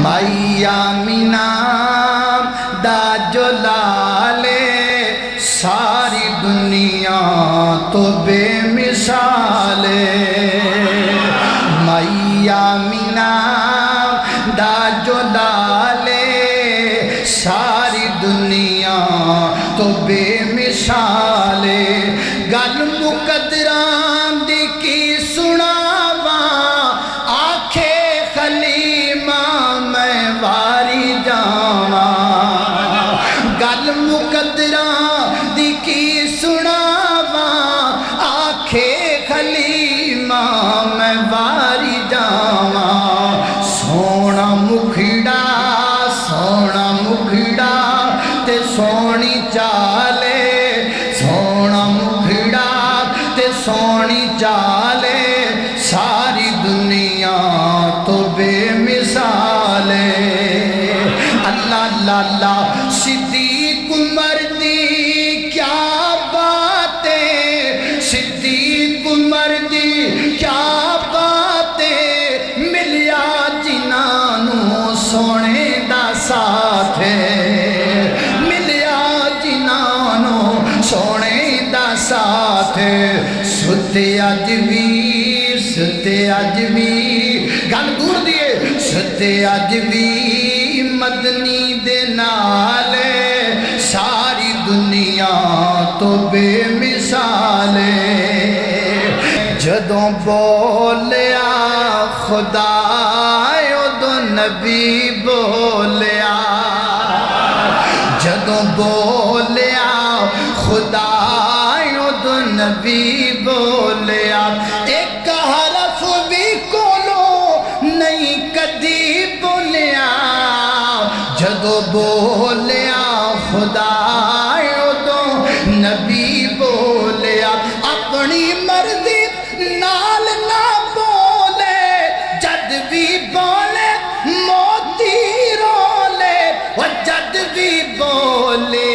مائی آمینہ دا جلالے ساری دنیا تو بے مثال مائی آمینہ دا جلالے ساری دنیا تو بے مثال گل مقدران دی کی سناوا آنکھے خلیمہ میں واری جاواں گل مقدران دی کی سناوا آنکھے خلیمہ میں واری جاواں سونا مکھڑا تے سونی چالے سونا مکھڑا تے سونی چالے ساری دنیا تو بے مثال اللہ اللہ صدیق عمر دی کیا باتیں صدیق عمر دی کیا باتیں ملیا جنہاں سونے دا ساتھ ملیا جنہاں سونے دا ساتھ ستے اج بھی گل دور دیے ستے اج بھی مدنی دے نال ساری دنیا تو بے مثال جدوں بولیا خدا اودوں نبی بولیا جدوں بولیا خدا اودوں نبی بولیا ایک حرف بھی کولوں نہیں کدی بولیا جدوں بولیا خدا اودوں نبی بولیا اپنی مرضی نال نہ بولے جد بھی بولے موتی رولے وہ جد بھی بولے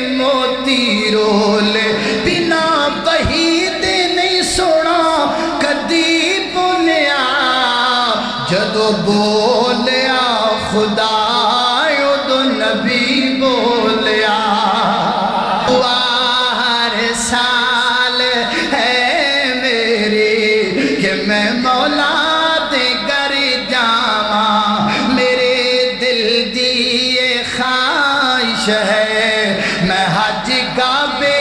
موتی رولے بنا وحی دے نہیں سونا کدی بولیا جدو بولیا خدا اودوں نبی بولیا ہر سال ہے میری کہ میں مولا دے گھر جاواں میرے دل دی یہ خواہش ہے میں حج کعبے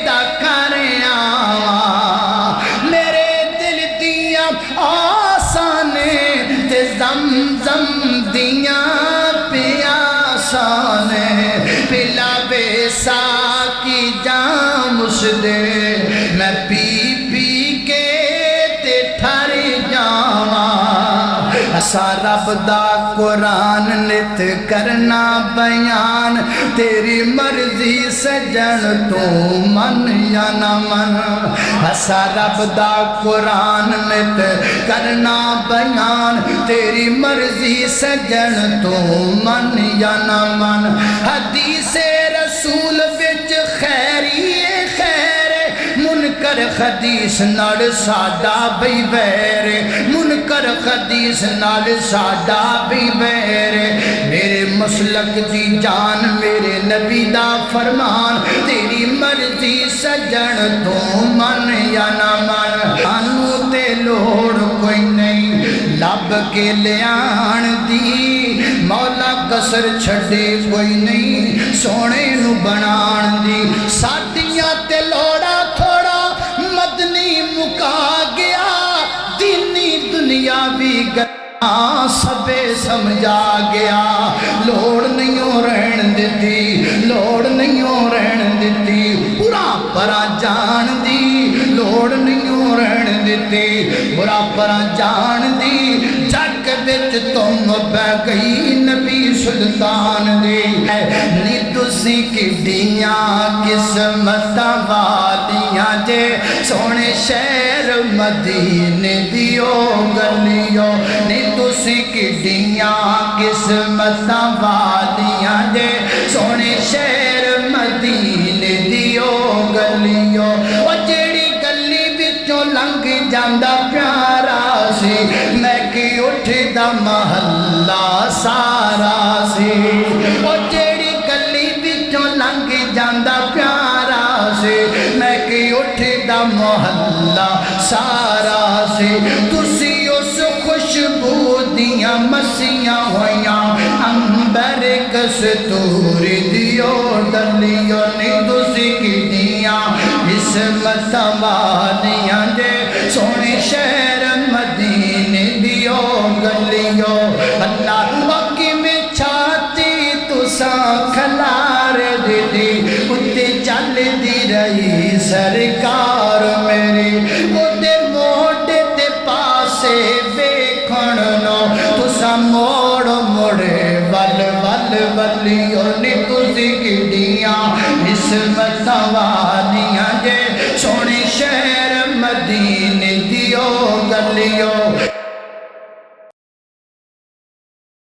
دا کر آواں میرے دل دیاں آسان تے زمزم دیاں پیاسان پلا بے ساکی جام اس دے میں پی پی کے تے ٹھر جاواں اسا رب دا قرآن نت کرنا بیان تیری مرضی سجن تو من یا نہ من اسا رب دا قرآن نت کرنا بیان تیری مرضی سجن تو من یا نہ من حدیث رسول وچ خیری خیر منکر حدیث نال ساڈا بئی ویر منکر حدیث نال ساڈا بئی ویر میرے مسلک دی جان میرے نبی دا فرمان تیری مرضی سجن تو من یا نہ من سانوں تے لوڑ کوئی نہیں لب کے لیان دی مولا کسر چھڑے کوئی نہیں سونے نو بنان دی ساتھیاں تے لوڑا تھوڑا مدنی مکا گیا دینی دنیا بھی گیا سبے سمجھا گیا لوڑ نہیں رہن دیتی لوڑ نہیں رہن دیتی پورا پرا جان دی لوڑ نہیں رہن دیتی برا پرا جان دی جگ بچ تم پہ گئی نبی سلطان دی نی تسی کڈیاں قسمتاں والیاں جے سونے شہر مدینے دیو گلیو نی تسی کڈیاں قسمتاں والیاں جے سونے شہر مدینے دیو گلیو او جیڑی گلی وچوں لنگ جاندا پیارا سی میں کہ اٹھدا محلہ محلہ سارا سی او جیڑی گلی وچوں لنگ جاندا پیارا سی میں کہ اٹھدا محلہ سارا سی تسی اس خوشبو دیاں مسیاں ہویاں امبر کستوری دیو ڈلیو نی تسی کیتیاں عصمت والیاں جے سونے شہر مدینے دیو گلیو اللہ باقی میں چھاتی تساں کھلار دی اتے چل دی رہی سرکار میری اتے موڑے تے پاسے ویکھن نو تساں موڑ موڑے ول ول ولیو نی تسی کیڑیاں عصمت والیاں جے سونے شہر مدینے دیو گلیو